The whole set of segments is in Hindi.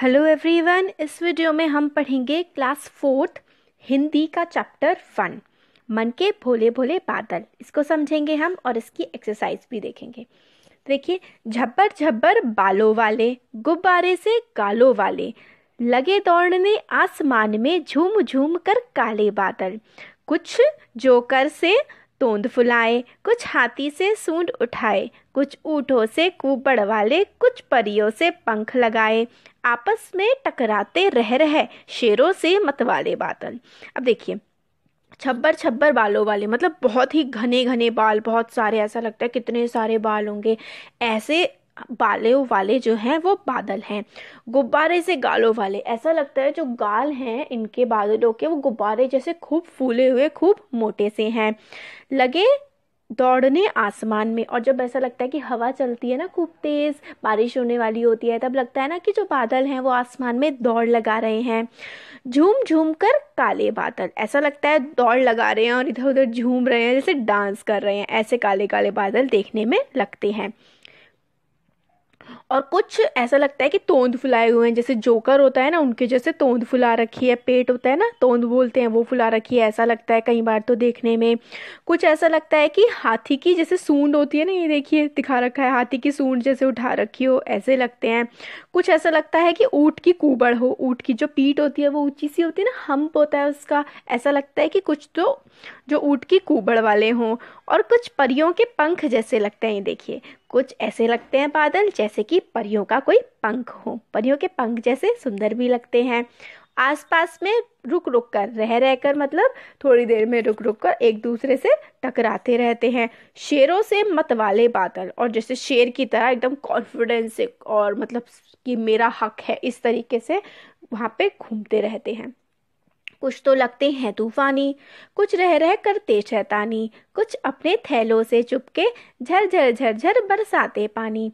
Hello everyone. इस वीडियो में हम पढ़ेंगे क्लास 4th हिंदी का चैप्टर 1 मन के भोले भोले बादल। इसको समझेंगे हम और इसकी एक्सरसाइज भी देखेंगे। देखिए, झब्बर झब्बर बालों वाले, गुब्बारे से गालों वाले, लगे दौड़ने आसमान में झूम झूम कर काले बादल। कुछ जोकर से तोंद फुलाए, कुछ हाथी से सूंड उठाए, कुछ ऊँटों से कूपड़ वाले, कुछ परियों से पंख लगाए, आपस में टकराते रह रहे शेरों से मतवाले बादल। अब देखिए, छब्बर छब्बर बालों वाले मतलब बहुत ही घने घने बाल, बहुत सारे, ऐसा लगता है कितने सारे बाल होंगे। ऐसे बालों वाले जो हैं वो बादल हैं। गुब्बारे से गालों वाले, ऐसा लगता है जो गाल हैं इनके बादलों के वो गुब्बारे जैसे खूब फूले हुए, खूब मोटे से हैं। लगे दौड़ने आसमान में, और जब ऐसा लगता है कि हवा चलती है ना, खूब तेज बारिश होने वाली होती है, तब लगता है ना कि जो बादल हैं वो आसमान में दौड़ लगा रहे हैं। झूम झूम कर काले बादल, ऐसा लगता है दौड़ लगा रहे हैं और इधर उधर झूम रहे हैं, जैसे डांस कर रहे हैं। ऐसे काले काले बादल देखने में लगते हैं। और कुछ ऐसा लगता है कि तोंद फुलाए हुए हैं, जैसे जोकर होता है ना, उनके जैसे तोंद फुला रखी है। पेट होता है ना, तोंद बोलते हैं, वो फुला रखी है, ऐसा लगता है कई बार तो देखने में। कुछ ऐसा लगता है कि हाथी की जैसे सूंड होती है ना, ये देखिए दिखा रखा है, हाथी की सूंड जैसे उठा रखी हो, ऐसे लगते हैं। कुछ ऐसा लगता है कि ऊँट की कूबड़ हो, ऊँट की जो पीठ होती है वो ऊंची सी होती है ना, हम्प होता है उसका, ऐसा लगता है कि कुछ तो जो ऊँट की कूबड़ वाले हों। और कुछ परियों के पंख जैसे लगते हैं, ये देखिए, कुछ ऐसे लगते हैं बादल जैसे कि परियों का कोई पंख हो। परियों के पंख जैसे सुंदर भी लगते हैं। आसपास में रुक रुक कर, रह रहकर मतलब थोड़ी देर में रुक रुक कर एक दूसरे से टकराते रहते हैं। शेरों से मतवाले बादल, और जैसे शेर की तरह एकदम कॉन्फिडेंस से और मतलब कि मेरा हक है, इस तरीके से वहाँ पे घूमते रहते हैं। कुछ तो लगते हैं तूफानी, कुछ रह रह करते शैतानी, कुछ अपने थैलों से चुपके झर झर झर झर बरसाते पानी।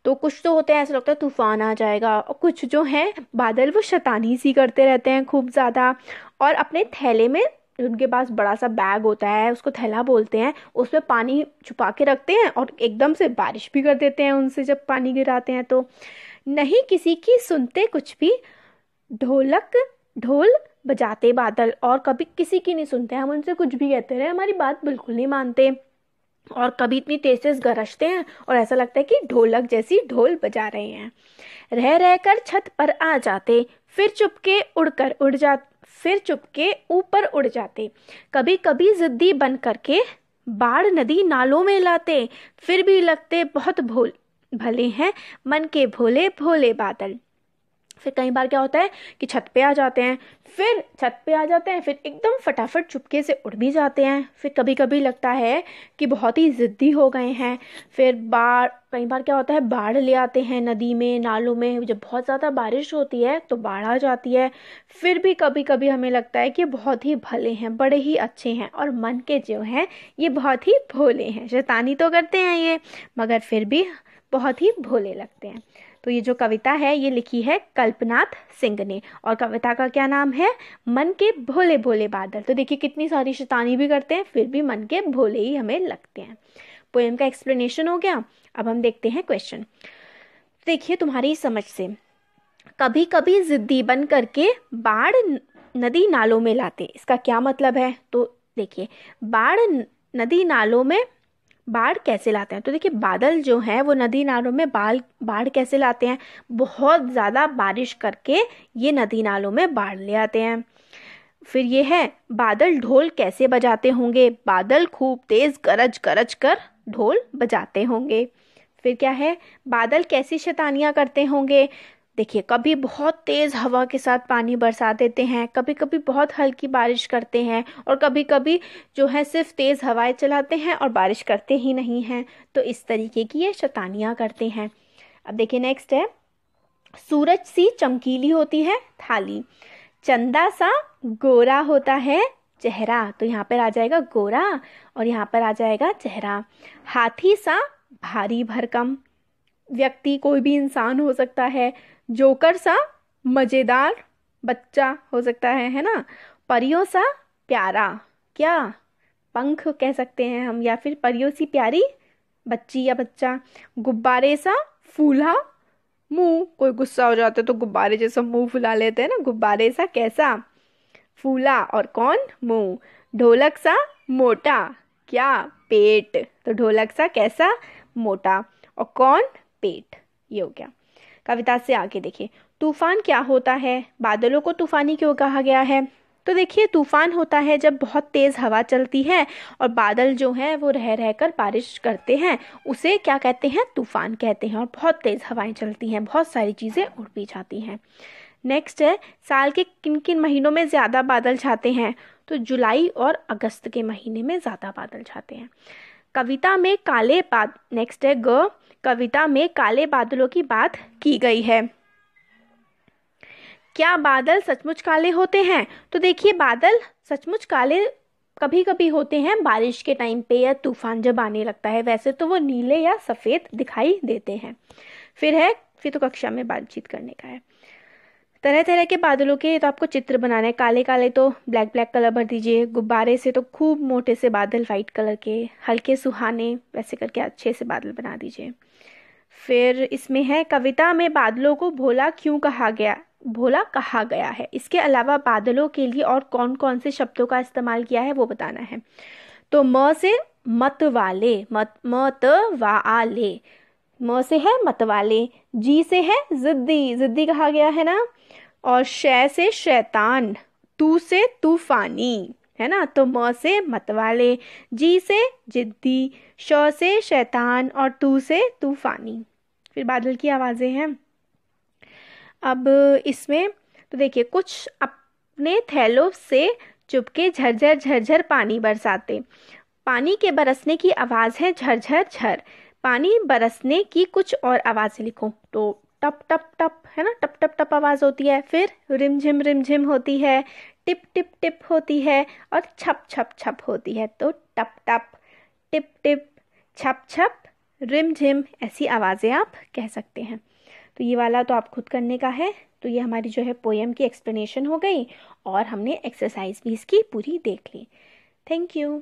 तो कुछ तो होते हैं ऐसा लगता है तूफान आ जाएगा, और कुछ जो हैं बादल वो शैतानी सी करते रहते हैं खूब ज़्यादा। और अपने थैले में, उनके पास बड़ा सा बैग होता है, उसको थैला बोलते हैं, उसमें पानी छुपा के रखते हैं और एकदम से बारिश भी कर देते हैं उनसे जब पानी गिराते हैं तो। नहीं किसी की सुनते कुछ भी, ढोलक ढोल बजाते बादल, और कभी किसी की नहीं सुनते, हम उनसे कुछ भी कहते रहे हमारी बात बिल्कुल नहीं मानते। और कभी इतनी तेज तेज गरजते हैं और ऐसा लगता है कि ढोलक जैसी ढोल बजा रहे हैं। रह रहकर छत पर आ जाते, फिर चुपके उड़कर उड़ जा, फिर चुपके ऊपर उड़ जाते। कभी कभी जिद्दी बन करके बाढ़ नदी नालों में लाते, फिर भी लगते बहुत भले हैं मन के भोले भोले बादल। फिर कई बार क्या होता है कि छत पे आ जाते हैं, फिर एकदम फटाफट चुपके से उड़ भी जाते हैं। फिर कभी कभी लगता है कि बहुत ही ज़िद्दी हो गए हैं। फिर कई बार क्या होता है, बाढ़ ले आते हैं नदी में, नालों में, जब बहुत ज़्यादा बारिश होती है तो बाढ़ आ जाती है। फिर भी कभी कभी हमें लगता है कि बहुत ही भले हैं, बड़े ही अच्छे हैं, और मन के जो हैं ये बहुत ही भोले हैं। शैतानी तो करते हैं ये, मगर फिर भी बहुत ही भोले लगते हैं। तो ये जो कविता है ये लिखी है कल्पनाथ सिंह ने, और कविता का क्या नाम है, मन के भोले भोले बादल। तो देखिए कितनी सारी शैतानी भी करते हैं, फिर भी मन के भोले ही हमें लगते हैं। पोएम का एक्सप्लेनेशन हो गया। अब हम देखते हैं क्वेश्चन। देखिए तुम्हारी समझ से, कभी कभी जिद्दी बन करके बाढ़ नदी नालों में लाते, इसका क्या मतलब है। तो देखिए, बाढ़ नदी नालों में बाढ़ कैसे लाते हैं। तो देखिए, बादल जो है वो नदी नालों में बाढ़ कैसे लाते हैं, बहुत ज़्यादा बारिश करके ये नदी नालों में बाढ़ ले आते हैं। फिर ये है, बादल ढोल कैसे बजाते होंगे, बादल खूब तेज गरज गरज कर ढोल बजाते होंगे। फिर क्या है, बादल कैसी शैतानियाँ करते होंगे। देखिए, कभी बहुत तेज़ हवा के साथ पानी बरसा देते हैं, कभी कभी बहुत हल्की बारिश करते हैं, और कभी कभी जो है सिर्फ तेज़ हवाएं चलाते हैं और बारिश करते ही नहीं हैं। तो इस तरीके की ये शैतानियाँ करते हैं। अब देखिए नेक्स्ट है, सूरज सी चमकीली होती है थाली, चंदा सा गोरा होता है चेहरा। तो यहाँ पर आ जाएगा गोरा और यहाँ पर आ जाएगा चेहरा। हाथी सा भारी भरकम, व्यक्ति कोई भी इंसान हो सकता है। जोकर सा मजेदार बच्चा हो सकता है ना। परियों सा प्यारा, क्या पंख कह सकते हैं हम, या फिर परियों सी प्यारी बच्ची या बच्चा। गुब्बारे सा फूला मुंह, कोई गुस्सा हो जाता है तो गुब्बारे जैसा मुंह फुला लेते हैं ना, गुब्बारे सा कैसा, फूला, और कौन, मुंह। ढोलक सा मोटा, क्या, पेट, तो ढोलक सा कैसा, मोटा, और कौन, पेट। ये हो गया। कविता से आगे देखिए, तूफान क्या होता है, बादलों को तूफानी क्यों कहा गया है। तो देखिए, तूफान होता है जब बहुत तेज हवा चलती है और बादल जो हैं वो रह रहकर बारिश करते हैं, उसे क्या कहते हैं, तूफान कहते हैं। और बहुत तेज हवाएं चलती हैं, बहुत सारी चीजें उड़ भी जाती हैं। नेक्स्ट है, साल के किन किन महीनों में ज्यादा बादल छाते हैं। तो जुलाई और अगस्त के महीने में ज्यादा बादल छाते हैं। कविता में काले बाद नेक्स्ट है ग, कविता में काले बादलों की बात की गई है। क्या बादल सचमुच काले होते हैं। तो देखिए, बादल सचमुच काले कभी कभी होते हैं बारिश के टाइम पे या तूफान जब आने लगता है, वैसे तो वो नीले या सफेद दिखाई देते हैं। फिर तो कक्षा में बातचीत करने का है। तरह तरह के बादलों के तो आपको चित्र बनाना है। काले काले तो ब्लैक ब्लैक कलर भर दीजिए, गुब्बारे से तो खूब मोटे से बादल वाइट कलर के, हल्के सुहाने वैसे करके अच्छे से बादल बना दीजिए। फिर इसमें है, कविता में बादलों को भोला क्यों कहा गया, भोला कहा गया है। इसके अलावा बादलों के लिए और कौन कौन से शब्दों का इस्तेमाल किया है वो बताना है। तो म से मत वाले, मत वाले, म से है मत वाले, जी से है जिद्दी, जिद्दी कहा गया है ना, और शै से शैतान, तू से तूफानी, है ना। तो म से मतवाले, जी से जिद्दी, श से शैतान, और तू से तूफानी। फिर बादल की आवाजें हैं। अब इसमें तो देखिए, कुछ अपने थैलों से चुपके झरझर झरझर पानी बरसाते। पानी के बरसने की आवाज है झरझर झर। पानी बरसने की कुछ और आवाजें लिखो। तो टप टप टप, है ना, टप टप टप आवाज होती है। फिर रिमझिम होती है, टिप टिप टिप होती है, और छप छप छप होती है। तो टप टप, टिप टिप, छप छप, रिमझिम, ऐसी आवाजें आप कह सकते हैं। तो ये वाला तो आप खुद करने का है। तो ये हमारी जो है पोएम की एक्सप्लेनेशन हो गई, और हमने एक्सरसाइज भी इसकी पूरी देख ली। Thank you.